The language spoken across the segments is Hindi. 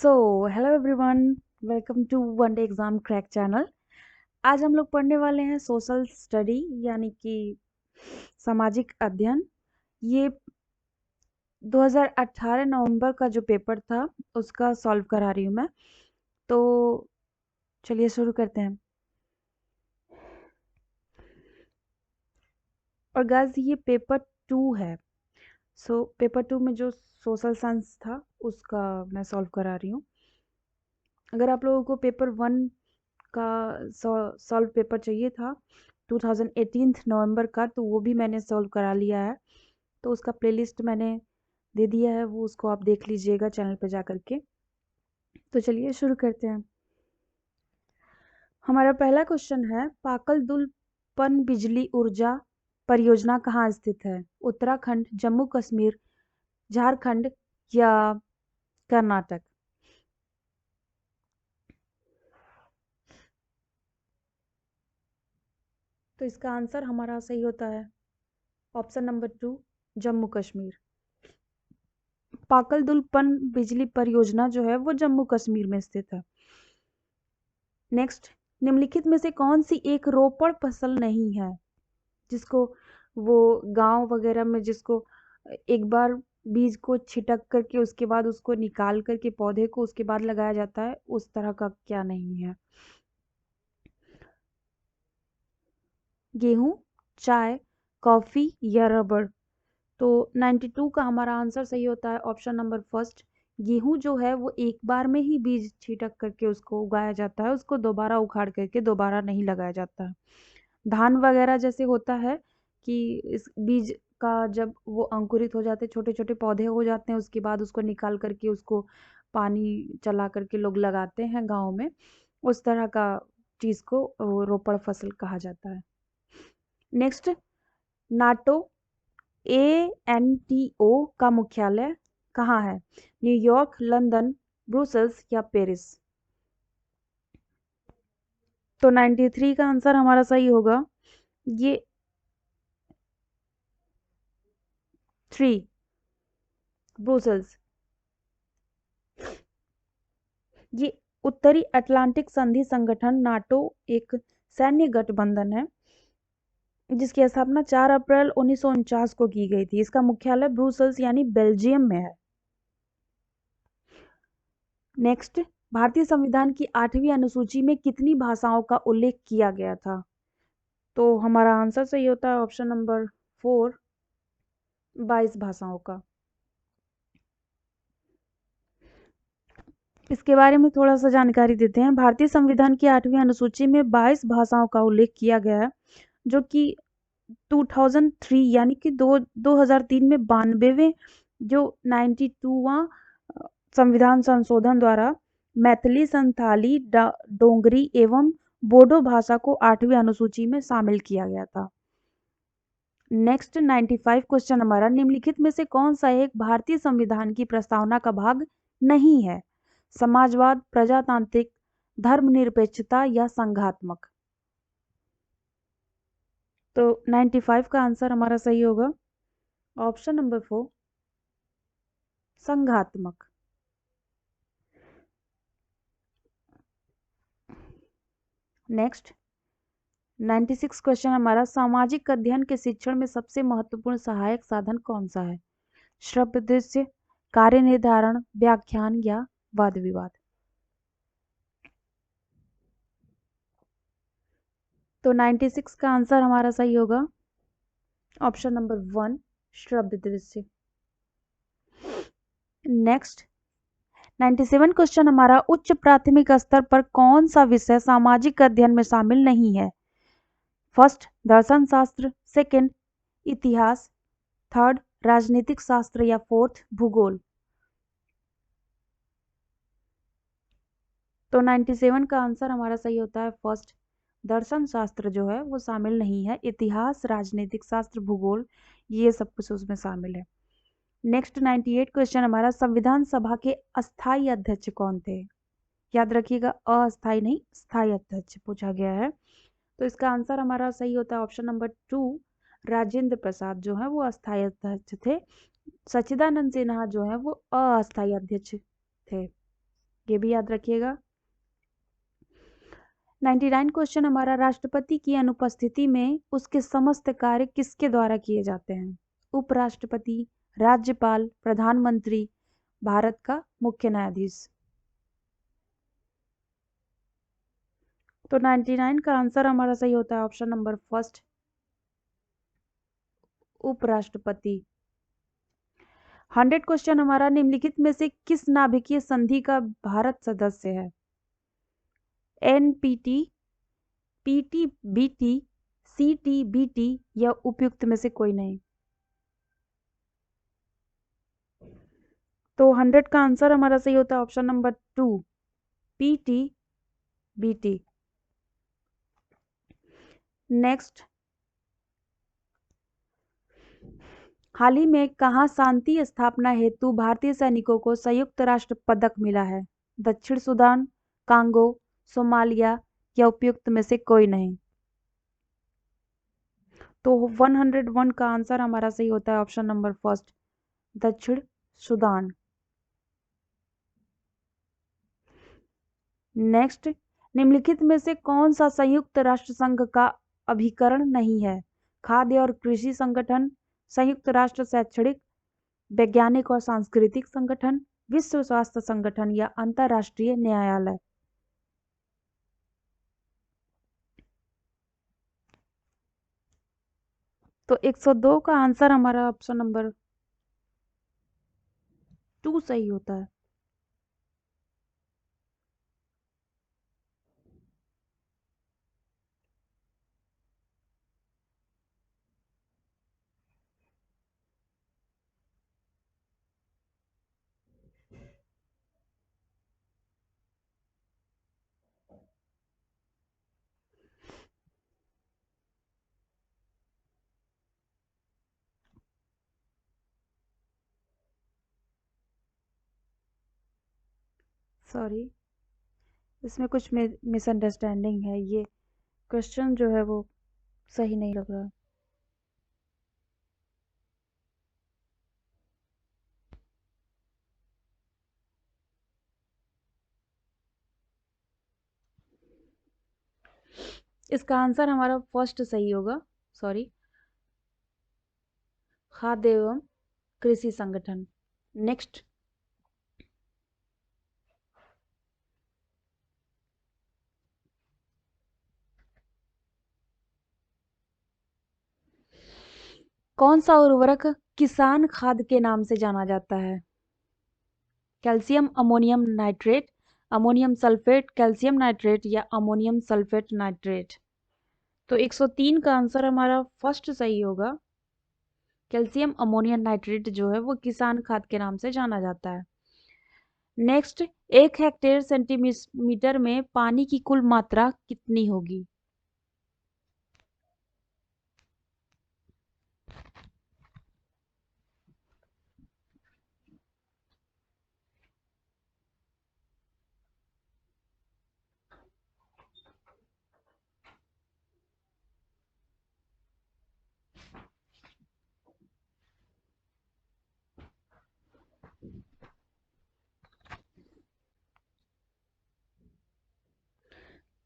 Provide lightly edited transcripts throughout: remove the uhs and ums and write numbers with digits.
So hello everyone, welcome to one day exam crack channel. आज हम लोग पढ़ने वाले हैं सोशल स्टडी यानी कि सामाजिक अध्ययन। ये 2018 नवंबर का जो पेपर था उसका सॉल्व करा रही हूँ मैं। तो चलिए शुरू करते हैं। और गाइस ये पेपर 2 है। पेपर 2 में जो सोशल साइंस था उसका मैं सॉल्व करा रही हूँ। अगर आप लोगों को पेपर 1 का सॉल्व पेपर चाहिए था 2018 नवंबर का, तो वो भी मैंने सॉल्व करा लिया है। तो उसका प्लेलिस्ट मैंने दे दिया है, वो उसको आप देख लीजिएगा चैनल पे जा करके। तो चलिए शुरू करते हैं। हमारा पहला क्वेश्चन है, पाकल-दुल पन बिजली ऊर्जा परियोजना कहाँ स्थित है? उत्तराखंड, जम्मू कश्मीर, झारखंड या कर्नाटक? तो इसका आंसर हमारा सही होता है ऑप्शन नंबर 2, जम्मू कश्मीर। पाकल दुल पन बिजली परियोजना जो है वो जम्मू कश्मीर में स्थित है। नेक्स्ट, निम्नलिखित में से कौन सी एक रोपण फसल नहीं है? जिसको वो गांव वगैरह में जिसको एक बार बीज को छिटक करके उसके बाद उसको निकाल करके पौधे को उसके बाद लगाया जाता है, उस तरह का क्या नहीं है? गेहूं, चाय, कॉफी या रबड़? तो 92 का हमारा आंसर सही होता है ऑप्शन नंबर फर्स्ट। गेहूं जो है वो एक बार में ही बीज छिटक करके उसको उगाया जाता है, उसको दोबारा उखाड़ करके दोबारा नहीं लगाया जाता है। धान वगैरह जैसे होता है कि इस बीज का जब वो अंकुरित हो जाते, छोटे छोटे पौधे हो जाते हैं, उसके बाद उसको निकाल करके उसको पानी चला करके लोग लगाते हैं गाँव में, उस तरह का चीज को रोपण फसल कहा जाता है। नेक्स्ट, नाटो ANTO का मुख्यालय कहाँ है? न्यूयॉर्क, लंदन, ब्रुसेल्स या पेरिस? तो 93 का आंसर हमारा सही होगा। ये 3, ब्रुसेल्स। ये उत्तरी अटलांटिक संधि संगठन नाटो एक सैन्य गठबंधन है जिसकी स्थापना 4 अप्रैल 1949 को की गई थी। इसका मुख्यालय ब्रुसेल्स यानी बेल्जियम में है। नेक्स्ट, भारतीय संविधान की 8वीं अनुसूची में कितनी भाषाओं का उल्लेख किया गया था? तो हमारा आंसर सही होता है ऑप्शन नंबर 4, 22 भाषाओं का। इसके बारे में थोड़ा सा जानकारी देते हैं। भारतीय संविधान की 8वीं अनुसूची में 22 भाषाओं का उल्लेख किया गया है, जो कि 2003 यानी कि 2003 में 92वें जो 92वां संविधान संशोधन द्वारा मैथिली, संथाली, डोगरी एवं बोडो भाषा को 8वीं अनुसूची में शामिल किया गया था। नेक्स्ट 95 क्वेश्चन हमारा, निम्नलिखित में से कौन सा एक भारतीय संविधान की प्रस्तावना का भाग नहीं है? समाजवाद, प्रजातांत्रिक, धर्मनिरपेक्षता या संघात्मक? तो 95 का आंसर हमारा सही होगा ऑप्शन नंबर 4, संघात्मक। नेक्स्ट 96 क्वेश्चन हमारा, सामाजिक अध्ययन के शिक्षण में सबसे महत्वपूर्ण सहायक साधन कौन सा है? श्रव्य दृश्य, कार्य निर्धारण, व्याख्यान या वाद विवाद? तो 96 का आंसर हमारा सही होगा ऑप्शन नंबर 1, श्रव्य दृश्य। नेक्स्ट 97 क्वेश्चन हमारा, उच्च प्राथमिक स्तर पर कौन सा विषय सामाजिक अध्ययन में शामिल नहीं है? फर्स्ट, दर्शन शास्त्र, सेकंड, इतिहास, थर्ड, राजनीतिक शास्त्र या फोर्थ, भूगोल? तो 97 का आंसर हमारा सही होता है फर्स्ट, दर्शन शास्त्र जो है वो शामिल नहीं है। इतिहास, राजनीतिक शास्त्र, भूगोल ये सब कुछ उसमें शामिल है। नेक्स्ट 98 क्वेश्चन हमारा, संविधान सभा के अस्थाई अध्यक्ष कौन थे? याद रखिएगा, अस्थाई नहीं स्थायी अध्यक्ष पूछा गया है। तो इसका आंसर हमारा सही होता है ऑप्शन नंबर 2, राजेंद्र प्रसाद जो है वो अस्थायी अध्यक्ष थे। सच्चिदानंद सिन्हा जो है वो अस्थायी अध्यक्ष थे। ये भी याद रखिएगा। 99 क्वेश्चन हमारा, राष्ट्रपति की अनुपस्थिति में उसके समस्त कार्य किसके द्वारा किए जाते हैं? उपराष्ट्रपति, राज्यपाल, प्रधानमंत्री, भारत का मुख्य न्यायाधीश। तो 99 का आंसर हमारा सही होता है ऑप्शन नंबर फर्स्ट, उपराष्ट्रपति। 100 क्वेश्चन हमारा, निम्नलिखित में से किस नाभिकीय संधि का भारत सदस्य है? एनपीटी, पीटीबीटी, सीटीबीटी या उपयुक्त में से कोई नहीं। तो 100 का आंसर हमारा सही होता है ऑप्शन नंबर 2, पीटीबीटी। नेक्स्ट, हाल ही में कहाँ शांति स्थापना हेतु भारतीय सैनिकों को संयुक्त राष्ट्र पदक मिला है? दक्षिण सूडान, कांगो, सोमालिया या उपयुक्त में से कोई नहीं। तो 101 का आंसर हमारा सही होता है ऑप्शन नंबर फर्स्ट, दक्षिण सूडान। नेक्स्ट, निम्नलिखित में से कौन सा संयुक्त राष्ट्र संघ का अभिकरण नहीं है? खाद्य और कृषि संगठन, संयुक्त राष्ट्र शैक्षणिक, वैज्ञानिक और सांस्कृतिक संगठन, विश्व स्वास्थ्य संगठन या अंतर्राष्ट्रीय न्यायालय। तो 102 का आंसर हमारा ऑप्शन नंबर 2 सही होता है। सॉरी, इसमें कुछ मिसअंडरस्टैंडिंग है, ये क्वेश्चन जो है वो सही नहीं लग रहा। इसका आंसर हमारा फर्स्ट सही होगा, सॉरी, खाद्य एवं कृषि संगठन। नेक्स्ट, कौन सा उर्वरक किसान खाद के नाम से जाना जाता है? Calcium ammonium nitrate, ammonium sulphate, calcium nitrate या अमोनियम सल्फेट नाइट्रेट। तो 103 का आंसर हमारा फर्स्ट सही होगा, कैल्शियम अमोनियम नाइट्रेट जो है वो किसान खाद के नाम से जाना जाता है। नेक्स्ट, 1 हेक्टेयर सेंटीमीटर में पानी की कुल मात्रा कितनी होगी?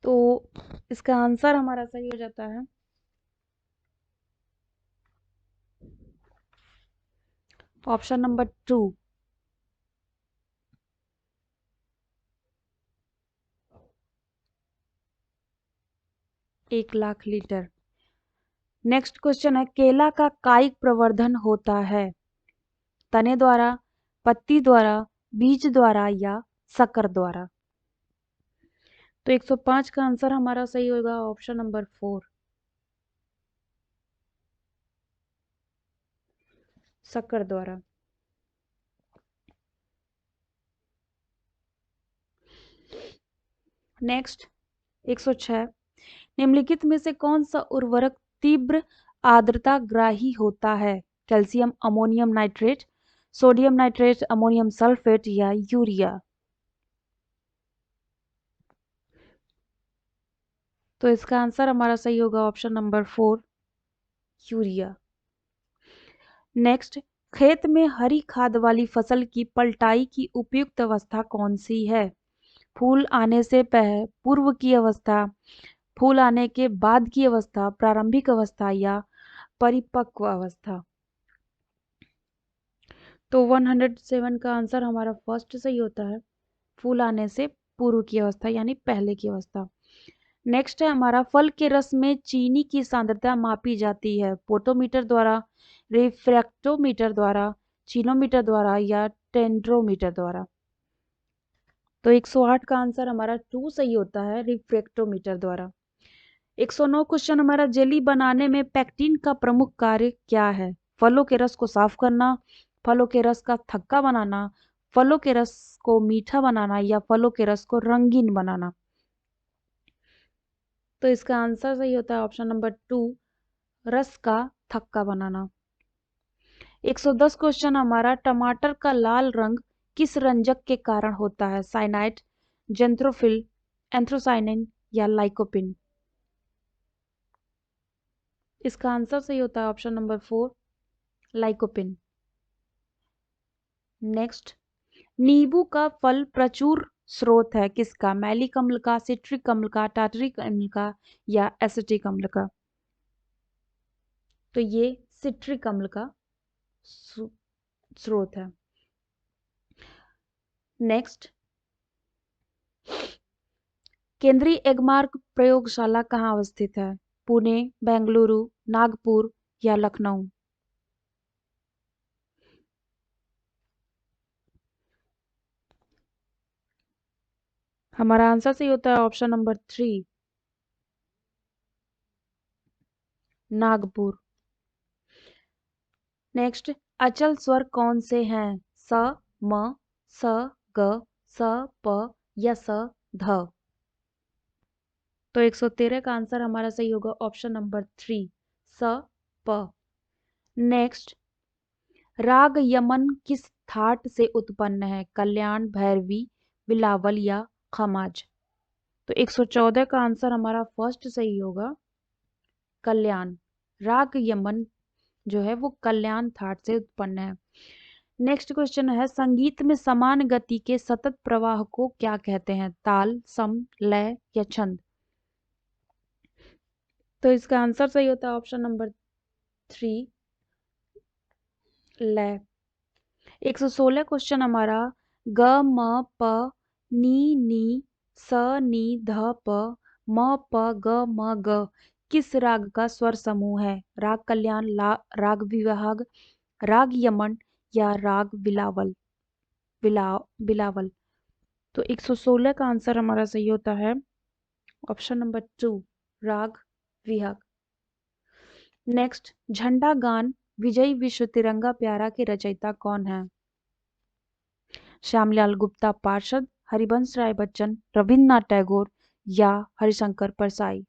तो इसका आंसर हमारा सही हो जाता है option number 2, 1 lakh litre. Next question है, केला का कायिक प्रवर्धन होता है तने द्वारा, पत्ती द्वारा, बीज द्वारा या शक्कर द्वारा? तो 105 का आंसर हमारा सही होगा ऑप्शन नंबर 4, शक्कर द्वारा। नेक्स्ट, 106, निम्नलिखित में से कौन सा उर्वरक तीव्र आर्द्रता ग्राही होता है? Calcium ammonium nitrate, sodium nitrate, ammonium sulphate या यूरिया? तो इसका आंसर हमारा सही होगा ऑप्शन नंबर 4, यूरिया। नेक्स्ट, खेत में हरी खाद वाली फसल की पलटाई की उपयुक्त अवस्था कौन सी है? फूल आने से पूर्व की अवस्था, फूल आने के बाद की अवस्था, प्रारंभिक अवस्था या परिपक्व अवस्था। तो 107 का आंसर हमारा फर्स्ट सही होता है, फूल आने से पूर्व की अवस्था यानी पहले की अवस्था। नेक्स्ट है हमारा, फल के रस में चीनी की सांद्रता मापी जाती है पोटोमीटर द्वारा, रिफ्रैक्टोमीटर द्वारा, चीनोमीटर द्वारा या टेंड्रोमीटर द्वारा। तो 108 का आंसर हमारा 2 सही होता है, रिफ्रैक्टोमीटर द्वारा। 109 क्वेश्चन हमारा, जेली बनाने में पेक्टिन का प्रमुख कार्य क्या है? फलों के रस को साफ करना, फलों के रस का थक्का बनाना, फलों के रस को मीठा बनाना या फलों के रस को रंगीन बनाना। तो इसका आंसर सही होता है ऑप्शन नंबर 2, रस का थक्का बनाना। 110 क्वेश्चन हमारा, टमाटर का लाल रंग किस रंजक के कारण होता है? साइनाइड, जेंथ्रोफिल, एंथ्रोसाइनिन या लाइकोपिन। इसका आंसर सही होता है ऑप्शन नंबर 4, लाइकोपिन। नेक्स्ट, नींबू का फल प्रचुर स्रोत है किसका? मैलिक अम्ल का, सिट्रिक अम्ल का, टार्टरिक अम्ल का या एसिटिक अम्ल का। तो ये सिट्रिक अम्ल का स्रोत है। नेक्स्ट, केंद्रीय एगमार्क प्रयोगशाला कहाँ अवस्थित है? पुणे, बेंगलुरु, नागपुर या लखनऊ। हमारा आंसर सही होता है ऑप्शन नंबर 3, नागपुर। नेक्स्ट, अचल स्वर कौन से हैं? स, म, स, ग, स, प या स, ध। तो 113 का आंसर हमारा सही होगा ऑप्शन नंबर 3, स, प। नेक्स्ट, राग यमन किस थाट से उत्पन्न है? कल्याण, भैरवी, बिलावल या खमाज। तो 114 का आंसर हमारा फर्स्ट सही होगा, कल्याण। राग यमन जो है वो कल्याण थाट से उत्पन्न है। नेक्स्ट क्वेश्चन है, संगीत में समान गति के सतत प्रवाह को क्या कहते हैं? ताल, सम, लय या छंद। तो इसका आंसर सही होता है ऑप्शन नंबर 3, लय। 116 क्वेश्चन हमारा, ग म प नी स नी ध प म प ग म ग किस राग का स्वर समूह है? राग कल्याण, राग विवाहग, राग यमन या राग बिलावल। बिलावल। तो 116 का आंसर हमारा सही होता है ऑप्शन नंबर 2, राग विहग। नेक्स्ट, झंडा गान विजयी विश्व तिरंगा प्यारा के रचयिता कौन है? श्यामलाल गुप्ता पार्षद, हरिवंश राय बच्चन, रविन्द्रनाथ टैगोर या हरिशंकर परसाई।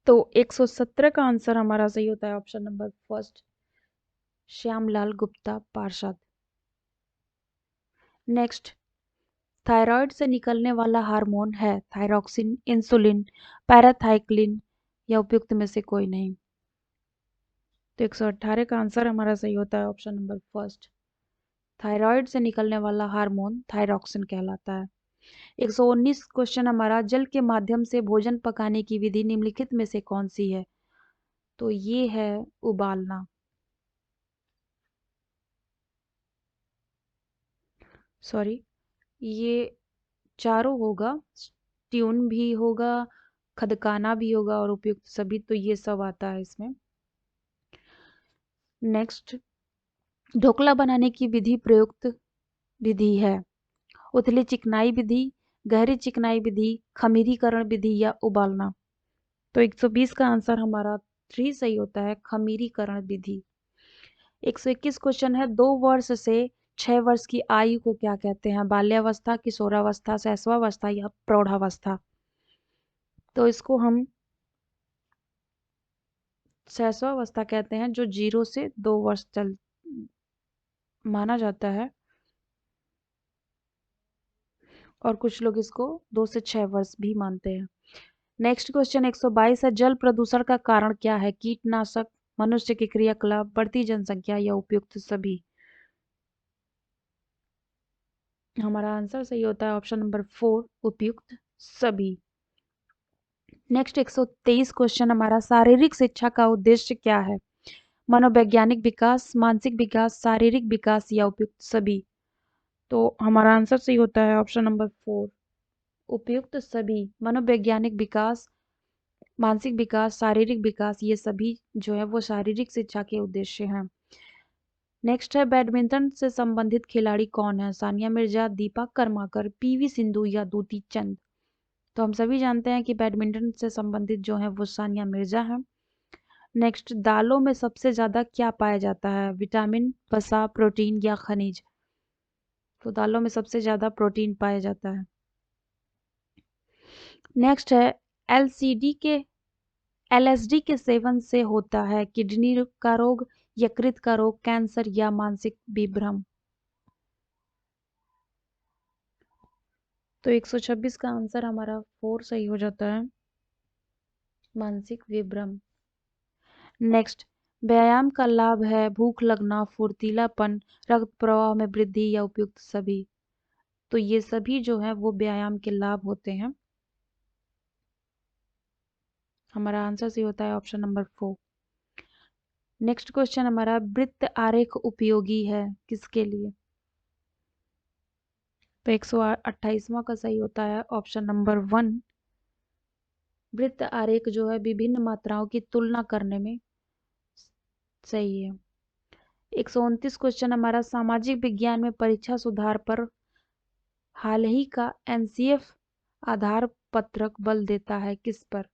तो 117 का आंसर हमारा सही होता है option number first, Shyamlal Gupta पार्षद। नेक्स्ट, थायराइड से निकलने वाला हार्मोन है थायरॉक्सिन, इंसुलिन, पैराथाइक्लिन या उपयुक्त में से कोई नहीं। तो 118 का आंसर हमारा सही होता है ऑप्शन नंबर फर्स्ट, थायराइड से निकलने वाला हार्मोन थायरॉक्सिन कहलाता है। 119 क्वेश्चन हमारा, जल के माध्यम से भोजन पकाने की विधि निम्नलिखित में से कौन सी है? तो ये है उबालना। सॉरी, ये चारों होगा, ट्यून भी होगा, खदकाना भी होगा और उपयुक्त सभी, तो ये सब आता है इसमें। नेक्स्ट, ढोकला बनाने की विधि प्रयुक्त विधि है? उथली चिकनाई विधि, गहरी चिकनाई विधि, खमीरीकरण विधि या उबालना। तो 120 का आंसर हमारा 3 सही होता है, खमीरीकरण विधि। 121 क्वेश्चन है, 2 वर्ष से 6 वर्ष की आयु को क्या कहते हैं? बाल्यावस्था, किशोरावस्था, शैशवावस्था या प्रौढ़ावस्था। तो इसको हम शैशवावस्था कहते हैं, जो 0 से 2 वर्ष चल माना जाता है, और कुछ लोग इसको 2 से 6 वर्ष भी मानते हैं। नेक्स्ट क्वेश्चन 122 है, जल प्रदूषण का कारण क्या है? कीटनाशक, मनुष्य के क्रियाकलाप, बढ़ती जनसंख्या या उपयुक्त सभी। हमारा आंसर सही होता है ऑप्शन नंबर 4 उपयुक्त सभी। नेक्स्ट 123 क्वेश्चन हमारा, शारीरिक शिक्षा का उद्देश्य क्या है? मनोवैज्ञानिक विकास, मानसिक विकास, शारीरिक विकास या उपयुक्त सभी? तो हमारा आंसर सही होता है ऑप्शन नंबर 4 उपयुक्त सभी। मनोवैज्ञानिक विकास, मानसिक विकास, शारीरिक विकास, ये सभी जो है वो शारीरिक शिक्षा के उद्देश्य हैं। नेक्स्ट है, बैडमिंटन से संबंधित खिलाड़ी कौन है? सानिया मिर्जा, दीपा कर्माकर, पीवी सिंधु या दूती चंद? तो हम सभी जानते हैं कि बैडमिंटन से संबंधित जो है वो सानिया मिर्जा है। नेक्स्ट, दालों में सबसे ज्यादा क्या पाया जाता है? विटामिन, वसा, प्रोटीन या खनिज? तो दालों में सबसे ज्यादा प्रोटीन पाया जाता है। नेक्स्ट है, एलसीडी के एलएसडी के सेवन से होता है किडनी का रोग, यकृत का रोग, कैंसर या मानसिक विभ्रम? तो 126 का आंसर हमारा 4 सही हो जाता है, मानसिक विभ्रम। नेक्स्ट, व्यायाम का लाभ है भूख लगना, फुर्तीलापन, रक्त प्रवाह में वृद्धि या उपयुक्त सभी? तो ये सभी जो है वो व्यायाम के लाभ होते हैं। हमारा आंसर सही होता है ऑप्शन नंबर 4। नेक्स्ट क्वेश्चन हमारा, वृत्त आरेख उपयोगी है किसके लिए? तो 128वां का सही होता है ऑप्शन नंबर 1। वृत्त आरेख जो है विभिन्न मात्राओं की तुलना करने में सही है। 129 क्वेश्चन हमारा, सामाजिक विज्ञान में परीक्षा सुधार पर हाल ही का एनसीएफ आधार पत्रक बल देता है किस पर?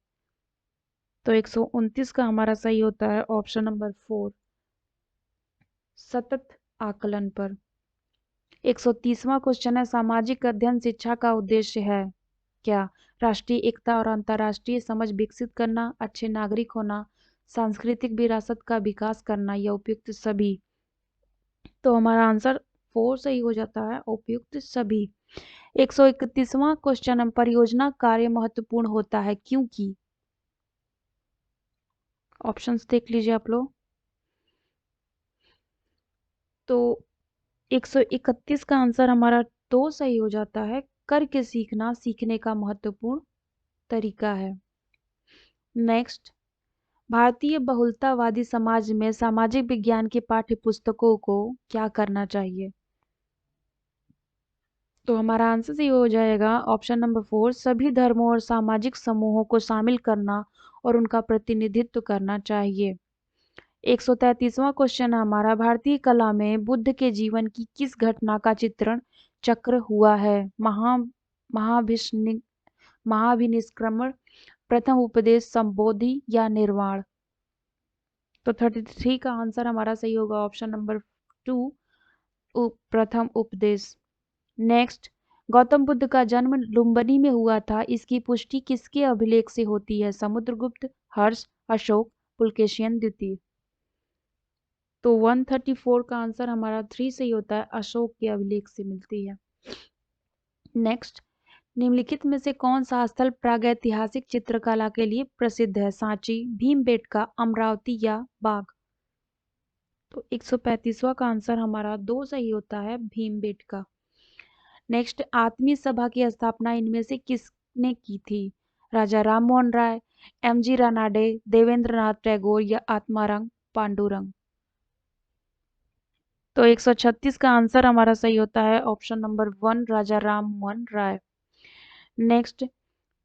तो 129 का हमारा सही होता है ऑप्शन नंबर 4 सतत आकलन पर। 130वां क्वेश्चन है, सामाजिक अध्ययन शिक्षा का उद्देश्य है क्या? राष्ट्रीय एकता और अंतर्राष्ट्रीय समझ विकसित करना, अच्छे नागरिक होना, सांस्कृतिक विरासत का विकास करना या उपयुक्त सभी? तो हमारा आंसर 4 सही हो जाता है, उपयुक्त सभी। 131वां क्वेश्चन है, परियोजना कार्य महत्वपूर्ण होता है क्योंकि? ऑप्शंस देख लीजिए आप लोग। तो 131 का आंसर हमारा 2 सही हो जाता है, करके सीखना सीखने का महत्वपूर्ण तरीका है। नेक्स्ट, भारतीय बहुलतावादी समाज में सामाजिक विज्ञान की पाठ्य पुस्तकों को क्या करना चाहिए? तो हमारा आंसर सही हो जाएगा ऑप्शन नंबर 4 सभी धर्मों और सामाजिक समूहों को शामिल करना और उनका प्रतिनिधित्व करना चाहिए। 133वां क्वेश्चन है हमारा, भारतीय कला में बुद्ध के जीवन की किस घटना का चित्रण चक्र हुआ है? महाभिष्नि महाभिनिष्क्रमण, प्रथम उपदेश, संबोधि या निर्वाण? तो 33 का आंसर हमारा सही होगा ऑप्शन नंबर 2 प्रथम उपदेश। नेक्स्ट, गौतम बुद्ध का जन्म लुम्बिनी में हुआ था, इसकी पुष्टि किसके अभिलेख से होती है? समुद्रगुप्त, हर्ष, अशोक, पुलकेशियन द्वितीय? तो 134 का आंसर हमारा 3 सही होता है, अशोक के अभिलेख से मिलती है। नेक्स्ट, निम्नलिखित में से कौन सा स्थल प्रागैतिहासिक चित्रकला के लिए प्रसिद्ध है? सांची, भीमबेटका, अमरावती या बाग? तो 135वां का आंसर हमारा 2 सही होता है, भीमबेटका। नेक्स्ट, आत्मीय सभा की स्थापना इनमें से किसने की थी? राजा राम मोहन राय, एमजी रानाडे, देवेंद्र नाथ टैगोर या आत्माराम पांडुरंग? तो 136 का आंसर हमारा सही होता है ऑप्शन नंबर 1 राजा राम मोहन राय। नेक्स्ट,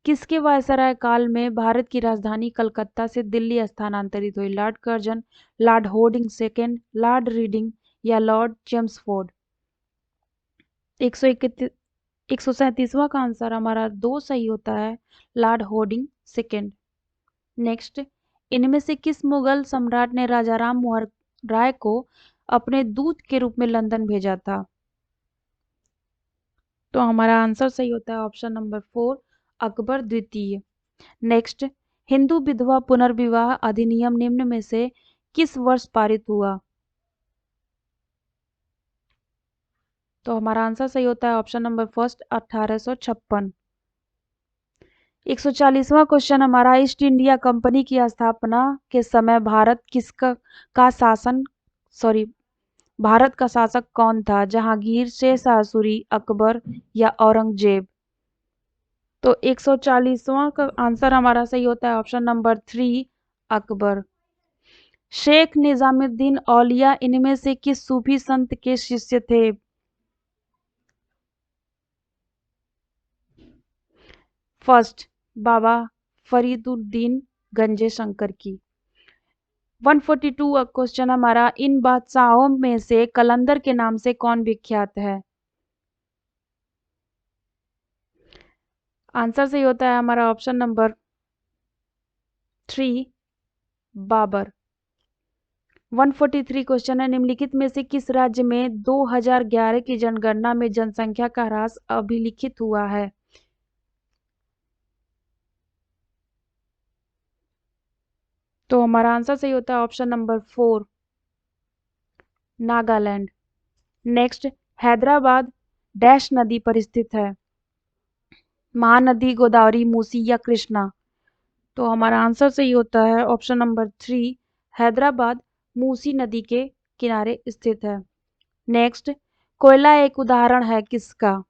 किसके वायसराय काल में भारत की राजधानी कलकत्ता से दिल्ली स्थानांतरित हुई? Lord Curzon, Lord hoarding second, Lord reading या लॉर्ड चेम्सफोर्ड? 137वां का आंसर हमारा 2 सही होता है, लॉर्ड होर्डिंग सेकेंड। नेक्स्ट, इनमें से किस मुगल सम्राट ने राजा राम मोहन राय को अपने दूत के रूप में लंदन भेजा था? तो हमारा आंसर सही होता है ऑप्शन नंबर 4 अकबर द्वितीय। नेक्स्ट, हिंदू विधवा पुनर्विवाह अधिनियम निम्न में से किस वर्ष पारित हुआ? तो हमारा आंसर सही होता है ऑप्शन नंबर फर्स्ट 1856। 140वां क्वेश्चन हमारा, ईस्ट इंडिया कंपनी की स्थापना के समय भारत किसका का शासन सॉरी भारत का शासक कौन था? जहांगीर, शेरशाह सूरी, अकबर या औरंगजेब? तो 140वां का आंसर हमारा सही होता है ऑप्शन नंबर 3, अकबर। शेख निजामुद्दीन औलिया इनमें से किस सूफी संत के शिष्य थे? फर्स्ट, बाबा फरीदुद्दीन गंजे शंकर की। 142 क्वेश्चन हमारा, इन बादशाहों में से कलंदर के नाम से कौन विख्यात है? आंसर सही होता है हमारा ऑप्शन नंबर 3, बाबर। 143 क्वेश्चन है, निम्नलिखित में से किस राज्य में 2011 की जनगणना में जनसंख्या का ह्रास अभिलिखित हुआ है? तो हमारा आंसर सही होता है option number 4, Nagaland. Next, Hyderabad dash नदी पर स्थित है? महानदी, गोदावरी, मूसी या कृष्णा? तो हमारा आंसर सही होता है ऑप्शन नंबर 3, हैदराबाद मूसी नदी के किनारे स्थित है। नेक्स्ट, कोयला एक उदाहरण है किसका?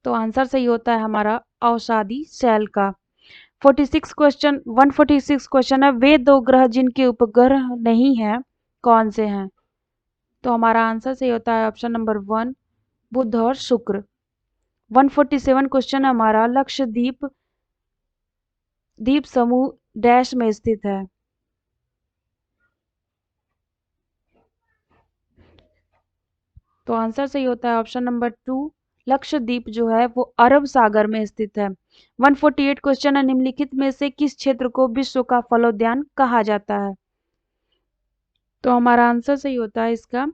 तो आंसर सही होता है हमारा अवसादी शैल का। 146 क्वेश्चन है, वे दो ग्रह जिनके उपग्रह नहीं है कौन से हैं? तो हमारा आंसर सही होता है ऑप्शन नंबर 1, बुध और शुक्र। 147 क्वेश्चन हमारा, लक्षद्वीप द्वीप समूह डैश में स्थित है? तो आंसर सही होता है ऑप्शन नंबर 2, लक्षद्वीप जो है वो अरब सागर में स्थित है। 148 क्वेश्चन है, निम्नलिखित में से किस क्षेत्र को विश्व का फलोद्यान कहा जाता है? तो हमारा आंसर सही होता है इसका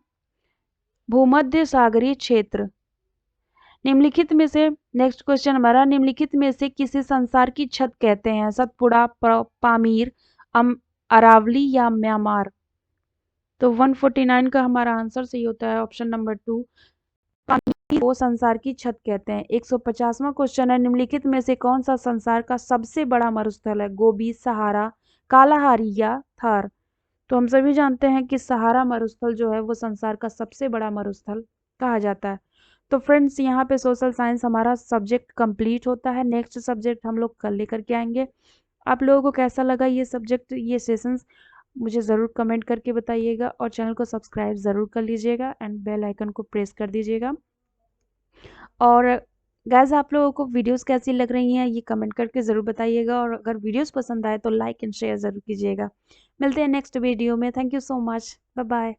भूमध्य सागरीय क्षेत्र। निम्नलिखित में से नेक्स्ट क्वेश्चन हमारा, निम्नलिखित में से किसे संसार की छत कहते हैं? सतपुड़ा, पामीर, अरावली या म्यांमार? तो 149 का हमारा आंसर सही होता है ऑप्शन नंबर 2, पामीर को संसार की छत कहते हैं। 150वां क्वेश्चन है, निम्नलिखित में से कौन सा संसार का सबसे बड़ा मरुस्थल है? गोबी, सहारा, कालाहारी या थार? तो हम सभी जानते हैं कि सहारा मरुस्थल जो है वो संसार का सबसे बड़ा मरुस्थल कहा जाता है। तो फ्रेंड्स, यहाँ पे सोशल साइंस हमारा सब्जेक्ट कंप्लीट होता है। नेक्स्ट सब्जेक्ट हम लोग कल लेकर के आएंगे। आप लोगों को कैसा लगा ये सब्जेक्ट, ये सेशंस, मुझे ज़रूर कमेंट करके बताइएगा और चैनल को सब्सक्राइब ज़रूर कर लीजिएगा एंड बेल आइकन को प्रेस कर दीजिएगा। और गाइस, आप लोगों को वीडियोस कैसी लग रही हैं ये कमेंट करके ज़रूर बताइएगा, और अगर वीडियोस पसंद आए तो लाइक एंड शेयर ज़रूर कीजिएगा। मिलते हैं नेक्स्ट वीडियो में। Thank you so much. Bye bye.